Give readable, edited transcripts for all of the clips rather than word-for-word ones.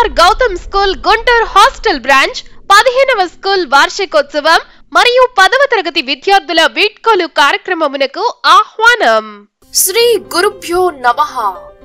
KKR Gautam school Guntur hostel branch 15వ school వార్షికోత్సవం మరియు 10వ తరగతి విద్యార్థుల వీడ్కోలు కార్యక్రమమునకు ఆహ్వానం. శ్రీ గురుభ్యో నమః.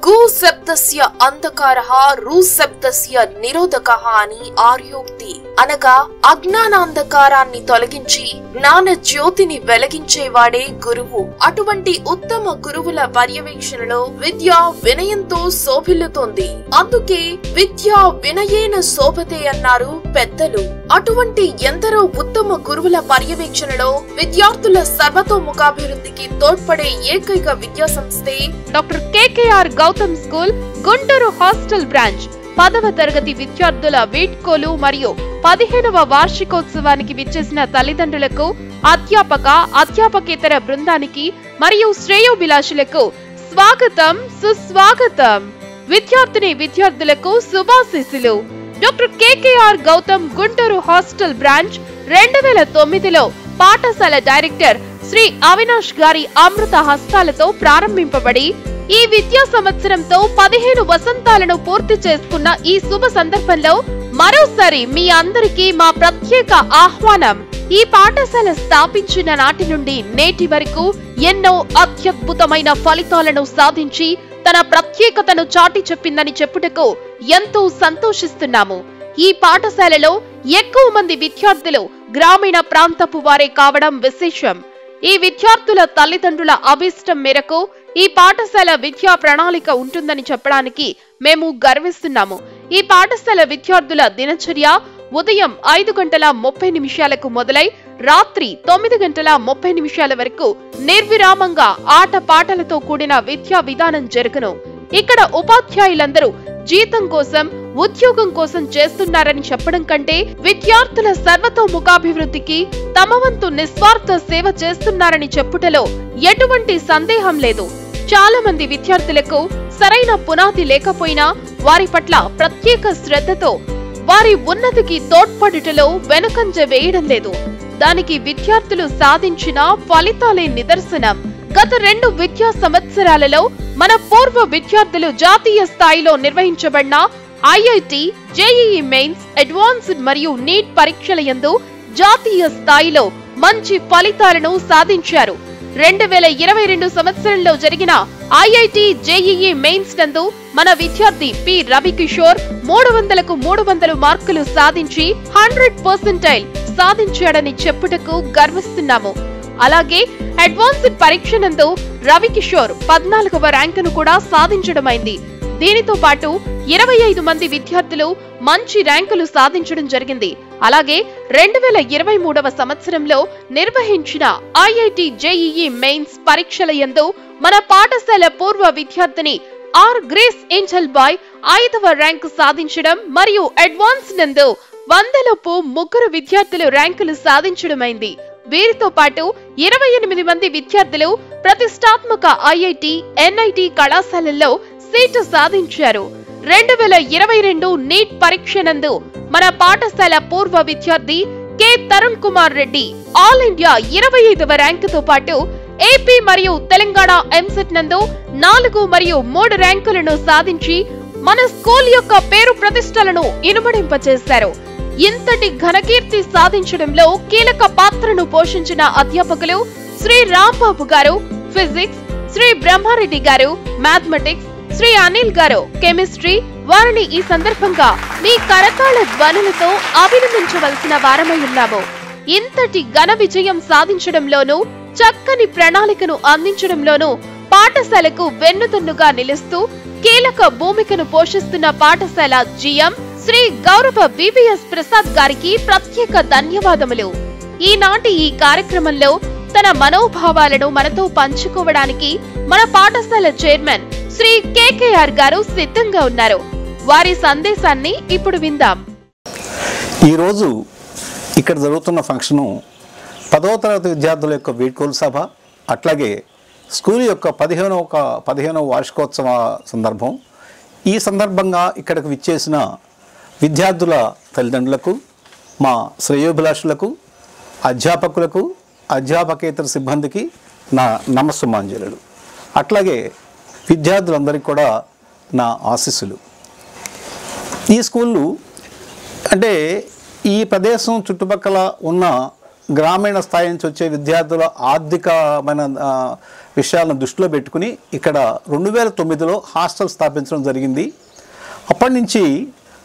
గు శబ్దస్య అంధకారః రు శబ్దస్య నిరోధకః అని ఆర్యోక్తి. అనగా అజ్ఞానాంధకారాన్ని తొలగించి జ్ఞాన జ్యోతిని వెలిగించేవాడే గురువు. అటువంటి ఉత్తమ గురువుల పర్యవేక్షణలో విద్య వినయంతో శోభిల్లుతోంది. అందుకే విద్య వినయేన శోభతే అన్నారు పెద్దలు. అటువంటి ఎందరో ఉత్తమ గురువుల పర్యవేక్షణలో విద్యార్థుల సర్వతోముఖాభివృద్ధికి తోడ్పడే ఏకైక విద్యా సంస్థే doctor KKR Gautam school Guntur hostel branch. 10వ తరగతి విద్యార్థుల వీడ్కోలు మరియు 15వ వార్షికోత్సవానికి విచ్చేసిన తల్లిదండ్రులకు, అధ్యాపకేతర బృందానికి మరియు శ్రేయోభిలాషులకు స్వాగతం, సుస్వాగతం. విద్యార్థులకు శుభాశీస్సులు. Doctor KKR Gautam Guntur hostel branch 2009లో పాఠశాల డైరెక్టర్ శ్రీ అవినాష్ గారి అమృత హస్తాలతో ప్రారంభింపబడి ఈ విద్యా సంవత్సరంతో 15 వసంతాలను పూర్తి చేసుకున్న ఈ శుభ సందర్భంలో మరోసారి మీ అందరికీ మా ప్రత్యేక ఆహ్వానం. ఈ పాఠశాల స్థాపించిన నాటి నుండి నేటి వరకు ఎన్నో అత్యద్భుతమైన ఫలితాలను సాధించి తన ప్రత్యేకతను చాటి చెప్పిందని చెప్పుటకు ఎంతో సంతోషిస్తున్నాము. ఈ పాఠశాలలో ఎక్కువ మంది విద్యార్థులు గ్రామీణ ప్రాంతపు వారే కావడం విశేషం. ఈ విద్యార్థుల తల్లిదండ్రుల అభిష్టం మేరకు ఈ పాఠశాల విద్యా ప్రణాళిక ఉంటుందని చెప్పడానికి మేము గర్విస్తున్నాము. ఈ పాఠశాల విద్యార్థుల దినచర్య ఉదయం 5:30 మొదలై రాత్రి 9:30 వరకు నిర్విరామంగా ఆటపాటలతో కూడిన విద్యా విధానం జరుగును. ఇక్కడ ఉపాధ్యాయులందరూ జీతం కోసం, ఉద్యోగం కోసం చేస్తున్నారని చెప్పడం కంటే విద్యార్థుల సర్వతోముఖాభివృద్ధికి తమ వంతు నిస్వార్థ సేవ చేస్తున్నారని చెప్పుటలో ఎటువంటి సందేహం లేదు. చాలా మంది విద్యార్థులకు సరైన పునాది లేకపోయినా వారి పట్ల ప్రత్యేక శ్రద్ధతో వారి ఉన్నతికి తోడ్పడుటలో వెనుకంజ వేయడం లేదు. దానికి విద్యార్థులు సాధించిన ఫలితాలే నిదర్శనం. గత 2 విద్యా సంవత్సరాలలో మన పూర్వ విద్యార్థులు జాతీయ స్థాయిలో నిర్వహించబడిన ఐఐటి, జేఈఈ మెయిన్స్, అడ్వాన్స్డ్ మరియు నీట్ పరీక్షల యందు జాతీయ స్థాయిలో మంచి ఫలితాలను సాధించారు. 2022 సంవత్సరంలో జరిగిన ఐఐటి, జేఈఈ మెయిన్స్ నందు మన విద్యార్థి పి రవికిషోర్ 300కు 300 మార్కులు సాధించి 100% సాధించాడని చెప్పుటకు గర్విస్తున్నాము. అలాగే అడ్వాన్స్డ్ పరీక్ష నందు రవికిషోర్ 14వ ర్యాంకును కూడా సాధించడమైంది. దీనితో పాటు 25 మంది విద్యార్థులు మంచి ర్యాంకులు సాధించడం జరిగింది. అలాగే 2023వ సంవత్సరంలో నిర్వహించిన ఐఐటి, జేఈఈ మెయిన్స్ పరీక్షల యందు మన పాఠశాల పూర్వ విద్యార్థిని ఆర్ గ్రేస్ ఏంజల్ బాయ్ 5వ ర్యాంకు సాధించడం మరియు అడ్వాన్స్ నందు 100లోపు 3 విద్యార్థులు ర్యాంకులు సాధించడమైంది. వీరితో పాటు 28 మంది విద్యార్థులు ప్రతిష్టాత్మక ఐఐటి, ఎన్ఐటి కళాశాలల్లో సీటు సాధించారు. 2022 నీట్ పరీక్ష నందు మన పాఠశాల పూర్వ విద్యార్థి K Tarun Kumar Reddy all India 25వ ర్యాంకుతో పాటు ఏపీ మరియు తెలంగాణ ఎంసెట్ నందు 4 మరియు 3 ర్యాంకులను సాధించి మన స్కూల్ యొక్క పేరు ప్రతిష్టలను ఇనుమడింపచేశారు. ఇంతటి ఘనకీర్తి సాధించడంలో కీలక పాత్రను పోషించిన అధ్యాపకులు శ్రీ రాంబాబు గారు ఫిజిక్స్, శ్రీ బ్రహ్మారెడ్డి గారు మ్యాథమెటిక్స్, శ్రీ అనిల్ గారు కెమిస్ట్రీ. వారిని ఈ సందర్భంగా మీ కరతాళ ధ్వనులతో అభినందించవలసిన వారమై ఉన్నాము. ఇంతటి ఘన విజయం సాధించడంలోనూ, చక్కని ప్రణాళికను అందించడంలోనూ పాఠశాలకు వెన్నుదన్నుగా నిలుస్తూ కీలక భూమికను పోషిస్తున్న పాఠశాల జిఎం శ్రీ గౌరవ వివిఎస్ ప్రసాద్ గారికి ప్రత్యేక ధన్యవాదములు. ఈనాటి ఈ కార్యక్రమంలో తన మనోభావాలను మనతో పంచుకోవడానికి మన పాఠశాల చైర్మన్ శ్రీ కేకేఆర్ గారు సిద్ధంగా ఉన్నారు. వారి సందేశాన్ని ఇప్పుడు విందాం. ఈరోజు ఇక్కడ జరుగుతున్న ఫంక్షను 10వ తరగతి విద్యార్థుల యొక్క వీడ్కోలు సభ, అట్లాగే స్కూల్ యొక్క 15వ వార్షికోత్సవ సందర్భం. ఈ సందర్భంగా ఇక్కడికి విచ్చేసిన విద్యార్థుల తల్లిదండ్రులకు, మా శ్రేయోభిలాషులకు, అధ్యాపకులకు, అధ్యాపకేతర సిబ్బందికి నా నమస్సుమాంజలులు. అట్లాగే విద్యార్థులందరికీ కూడా నా ఆశీస్సులు. ఈ స్కూళ్ళు అంటే ఈ ప్రదేశం చుట్టుపక్కల ఉన్న గ్రామీణ స్థాయి నుంచి వచ్చే విద్యార్థుల ఆర్థికమైన విషయాలను దృష్టిలో పెట్టుకుని ఇక్కడ 2009లో హాస్టల్ స్థాపించడం జరిగింది. అప్పటి నుంచి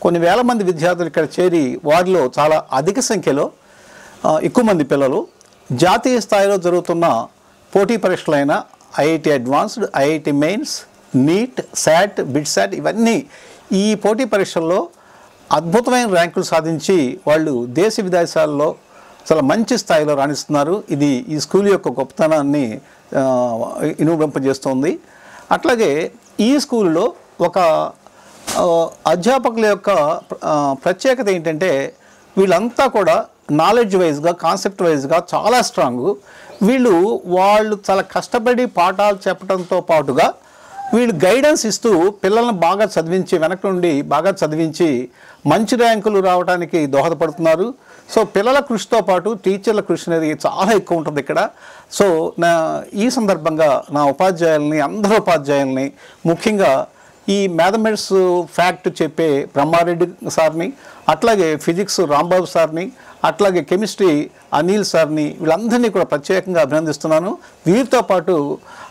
కొన్ని వేల మంది విద్యార్థులు ఇక్కడ చేరి వారిలో చాలా అధిక సంఖ్యలో ఎక్కువ మంది పిల్లలు జాతీయ స్థాయిలో జరుగుతున్న పోటీ పరీక్షలైన IIT advanced, IIT mains, NEET, SAT, BITSAT ఇవన్నీ ఈ పోటీ పరీక్షల్లో అద్భుతమైన ర్యాంకులు సాధించి వాళ్ళు దేశ విదేశాల్లో చాలా మంచి స్థాయిలో రాణిస్తున్నారు. ఇది ఈ స్కూల్ యొక్క గొప్పతనాన్ని ఇనుమడింపజేస్తోంది. అట్లాగే ఈ స్కూల్లో ఒక అధ్యాపకుల యొక్క ప్రత్యేకత ఏంటంటే వీళ్ళంతా కూడా నాలెడ్జ్ వైజ్గా, కాన్సెప్ట్ వైజ్గా చాలా స్ట్రాంగ్. వాళ్ళు చాలా కష్టపడి పాఠాలు చెప్పడంతో పాటుగా వీళ్ళు గైడెన్స్ ఇస్తూ పిల్లల్ని బాగా చదివించి, వెనక నుండి బాగా చదివించి మంచి ర్యాంకులు రావడానికి దోహదపడుతున్నారు. సో పిల్లల కృషితో పాటు టీచర్ల కృషి అనేది చాలా ఎక్కువ ఉంటుంది ఇక్కడ. సో ఈ సందర్భంగా నా ఉపాధ్యాయుల్ని, అందరూ ఉపాధ్యాయుల్ని, ముఖ్యంగా ఈ మ్యాథమెటిక్స్ ఫ్యాక్ట్ చెప్పే బ్రహ్మారెడ్డి సార్ని, అట్లాగే ఫిజిక్స్ రాంబాబు సార్ని, అట్లాగే కెమిస్ట్రీ అనిల్ సార్ని, వీళ్ళందరినీ కూడా ప్రత్యేకంగా అభినందిస్తున్నాను. వీరితో పాటు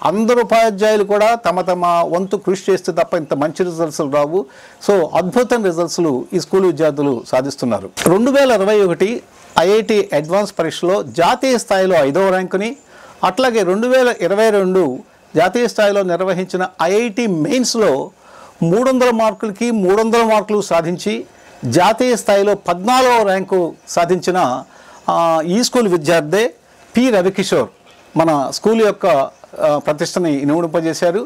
అందరు ఉపాధ్యాయులు కూడా తమ తమ వంతు కృషి చేస్తే తప్ప ఇంత మంచి రిజల్ట్స్ రావు. సో అద్భుతమైన రిజల్ట్స్లు ఈ స్కూల్ విద్యార్థులు సాధిస్తున్నారు. 2021 ఐఐటి అడ్వాన్స్ పరీక్షలో జాతీయ స్థాయిలో 5వ ర్యాంకుని, అట్లాగే 2022 జాతీయ స్థాయిలో నిర్వహించిన ఐఐటి మెయిన్స్లో 300 మార్కులకి 300 మార్కులు సాధించి జాతీయ స్థాయిలో 14వ ర్యాంకు సాధించిన ఈ స్కూల్ విద్యార్థి పి రవికిషోర్ మన స్కూల్ యొక్క ప్రతిష్టని ఇనుమడింపజేశారు.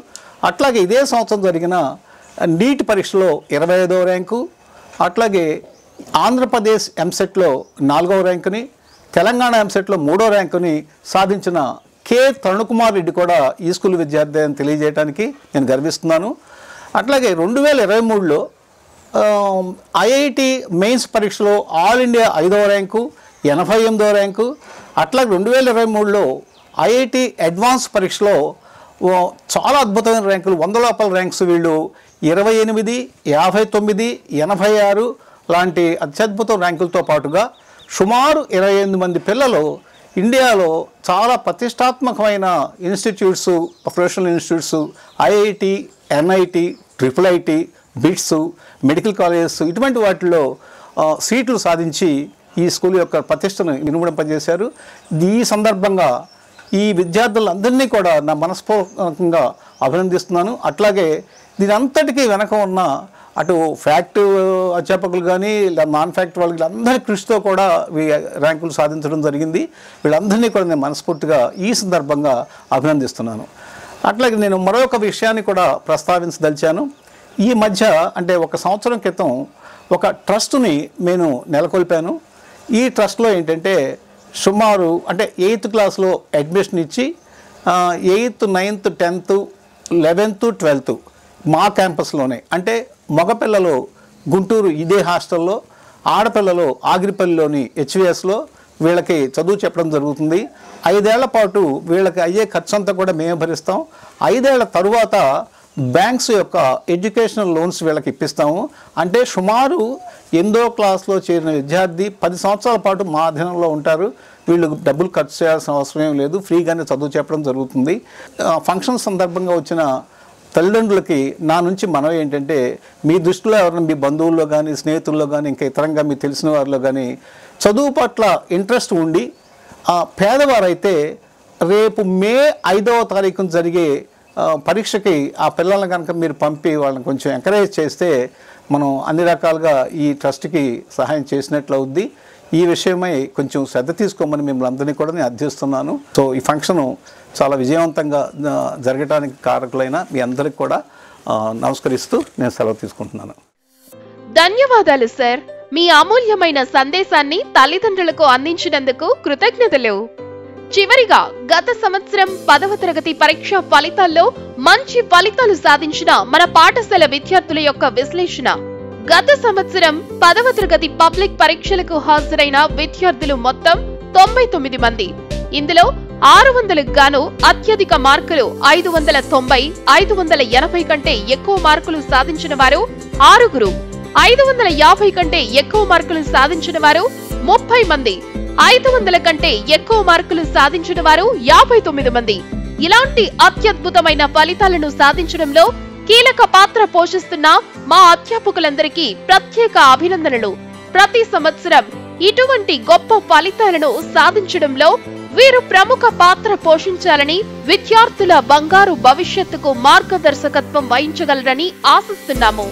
అట్లాగే ఇదే సంవత్సరం జరిగిన నీట్ పరీక్షలో 25వ ర్యాంకు, అట్లాగే ఆంధ్రప్రదేశ్ ఎంసెట్లో 4వ ర్యాంకుని, తెలంగాణ ఎంసెట్లో 3వ ర్యాంకుని సాధించిన కె తరుణకుమార్ రెడ్డి కూడా ఈ స్కూల్ విద్యార్థి అని తెలియజేయడానికి నేను గర్విస్తున్నాను. అట్లాగే 2023లో ఐఐటి మెయిన్స్ పరీక్షలో ఆల్ ఇండియా 5వ ర్యాంకు, 88వ ర్యాంకు, అట్లాగే 2023లో ఐఐటి అడ్వాన్స్ పరీక్షలో చాలా అద్భుతమైన ర్యాంకులు, 100 లోపల ర్యాంక్స్ వీళ్ళు 28, 59, 86 లాంటి అత్యద్భుత ర్యాంకులతో పాటుగా సుమారు 28 మంది పిల్లలు ఇండియాలో చాలా ప్రతిష్టాత్మకమైన institutes, professional institutes, IIT, NIT, triple IT, bits, medical colleges ఇటువంటి వాటిల్లో సీట్లు సాధించి ఈ స్కూల్ యొక్క ప్రతిష్టను ఇనుమడింపజేశారు. ఈ సందర్భంగా ఈ విద్యార్థులందరినీ కూడా నా మనస్ఫూర్తిగా అభినందిస్తున్నాను. అట్లాగే దీని అంతటికీ వెనక ఉన్న అటు ఫ్యాక్ట్ అధ్యాపకులు కానీ నాన్ ఫ్యాక్ట్ వాళ్ళకి అందరి కృషితో కూడా ర్యాంకులు సాధించడం జరిగింది. వీళ్ళందరినీ కూడా నేను మనస్ఫూర్తిగా ఈ సందర్భంగా అభినందిస్తున్నాను. అట్లాగే నేను మరొక విషయాన్ని కూడా ప్రస్తావించదలిచాను. ఈ మధ్య అంటే 1 సంవత్సరం క్రితం ఒక ట్రస్ట్ని నేను నెలకొల్పాను. ఈ ట్రస్ట్లో ఏంటంటే సుమారు అంటే 8th క్లాస్లో అడ్మిషన్ ఇచ్చి 8th, 9th, 10th, 11th, 12th మా క్యాంపస్లోనే, అంటే మగపిల్లలు గుంటూరు ఇదే హాస్టల్లో, ఆడపిల్లలు ఆగిరిపల్లిలోని హెచ్విఎస్లో వీళ్ళకి చదువు చెప్పడం జరుగుతుంది. 5 ఏళ్ల పాటు వీళ్ళకి అయ్యే ఖర్చు అంతా కూడా మేము భరిస్తాం. 5 ఏళ్ల తరువాత బ్యాంక్స్ యొక్క ఎడ్యుకేషనల్ లోన్స్ వీళ్ళకి ఇప్పిస్తాము. అంటే సుమారు 8వ క్లాస్లో చేరిన విద్యార్థి 10 సంవత్సరాల పాటు మా అధీనంలో ఉంటారు. వీళ్ళు డబ్బులు ఖర్చు చేయాల్సిన అవసరం ఏం లేదు, ఫ్రీగానే చదువు చెప్పడం జరుగుతుంది. ఫంక్షన్ సందర్భంగా వచ్చిన తల్లిదండ్రులకి నా నుంచి మనవి ఏంటంటే, మీ దృష్టిలో ఎవరైనా మీ బంధువుల్లో కానీ, స్నేహితుల్లో కానీ, ఇంకా ఇతరంగా మీకు తెలిసిన వారిలో కానీ చదువు పట్ల ఇంట్రెస్ట్ ఉండి పేదవారైతే రేపు మే 5వ తారీఖున జరిగే పరీక్షకి ఆ పిల్లల్ని కనుక మీరు పంపి వాళ్ళని కొంచెం ఎంకరేజ్ చేస్తే మనం అన్ని రకాలుగా ఈ ట్రస్ట్కి సహాయం చేసినట్లు అవుద్ది. ఈ విషయమై కొంచెం శ్రద్ధ తీసుకోమని మిమ్మల్ని అందరినీ కూడా నేను అర్థిస్తున్నాను. సో ఈ ఫంక్షను చాలా విజయవంతంగా జరగడానికి కారకులైన మీ అందరికి కూడా నమస్కరిస్తూ నేను సెలవు తీసుకుంటున్నాను. ధన్యవాదాలు సార్. మీ అమూల్యమైన సందేశాన్ని తల్లిదండ్రులకు అందించినందుకు కృతజ్ఞతలు. చివరిగా గత సంవత్సరం 10వ తరగతి పరీక్ష ఫలితాల్లో మంచి ఫలితాలు సాధించిన మన పాఠశాల విద్యార్థుల యొక్క విశ్లేషణ. గత సంవత్సరం 10వ తరగతి పబ్లిక్ పరీక్షలకు హాజరైన విద్యార్థులు మొత్తం 99 మంది. ఇందులో 600కు గాను అత్యధిక మార్కులు 590, 580 కంటే ఎక్కువ మార్కులు సాధించిన వారు 6. 550 కంటే ఎక్కువ మార్కులు సాధించిన వారు 30 మంది, 500 కంటే ఎక్కువ మార్కులు సాధించిన వారు 59 మంది. ఇలాంటి అత్యద్భుతమైన ఫలితాలను సాధించడంలో కీలక పాత్ర పోషిస్తున్న మా అధ్యాపకులందరికీ ప్రత్యేక అభినందనలు. ప్రతి సంవత్సరం ఇటువంటి గొప్ప ఫలితాలను సాధించడంలో వీరు ప్రముఖ పాత్ర పోషించాలని, విద్యార్థుల బంగారు భవిష్యత్తుకు మార్గదర్శకత్వం వహించగలరని ఆశిస్తున్నాము.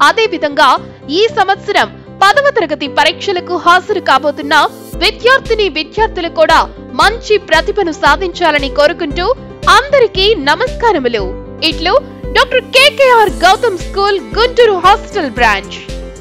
అదే విధంగా ఈ సంవత్సరం 10వ తరగతి పరీక్షలకు హాజరు కాబోతున్న విద్యార్థులు కూడా మంచి ప్రతిభను సాధించాలని కోరుకుంటూ అందరికీ నమస్కారములు. ఇట్లు doctor KKR Gautam school Guntur hostel branch.